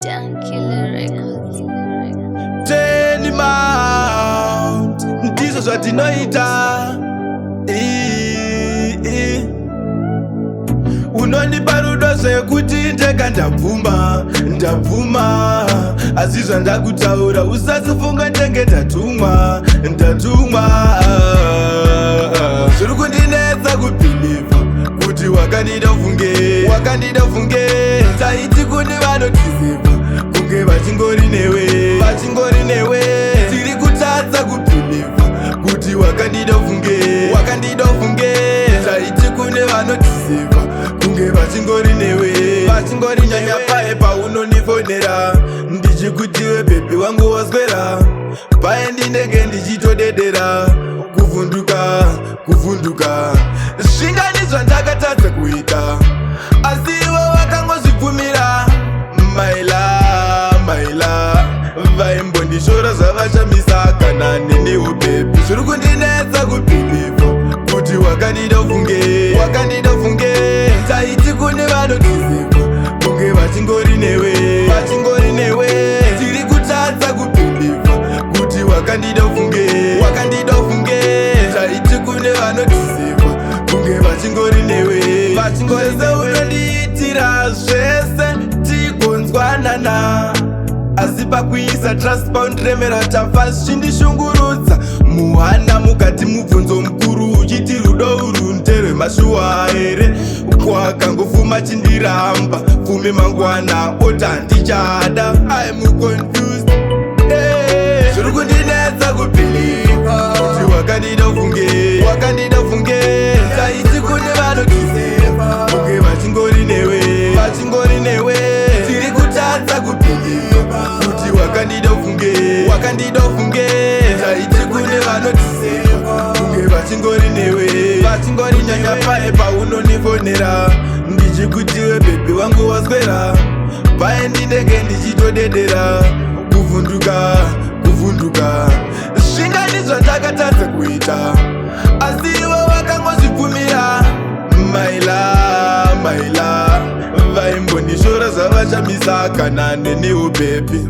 Killer Records. Teni Mount ndizo zvatinoita. Unonipa rudo zvekuti ndega ndabvuma asi zvandakutaura usazifunga ndenge ndatumwa zviri kundinetsa kubhilivha kuti wakandida ufunge taiti kune vanotiziva kunge vachingori newe tiri kutadza kubhilivha kuti wakandida ufunge taiti kune vanotiziva kunge vachingori newe nyanya pae paunonifonera ndichikutiwe bhebhi wangu waswera pae ndinenge ndichitodedera kuvhunduka zvingani zvandakatadza kuita asi ivo vakangozvibvumira maila vaimbondishora zvavashamisa kana nenewo bhebhi zviri kundinetsa kubhilivha kuti wakandida ufunge taiti kune vanotiziva kunge vachingori newe tiri kutadza kubhilivha kuti wakandida ufunge taiti kune vanotiziva kunge vachingori newe vachingorese unondiitira zvese tigonzwanana asi pakuisa trust paundiremera tafa zvichindishungurudza muhana mukati mubvunzo mukuru uchiti rudo uru nderwemashuwa here kwakangofuma chindiramba fume mangwana oti handichada I'm confused. Zviri kundinetsa kubhilivha kuti wakandida ufunge taiti kune vanotiziva kunge vachingori newe tiri kutadza kubhilivha kuti wakandida ufunge taiti kune vanotiziva kunge vachingori newe nyanya pae paunonifonera ndichikutiwe bhebhi wangu waswera pae ndinenge ndichitodedera kuvhunduka zvingani zvandakatadza kuita asi ivo vakangozvibvumira maila vaimbondishora zvavashamisa kana nenewo bhebhi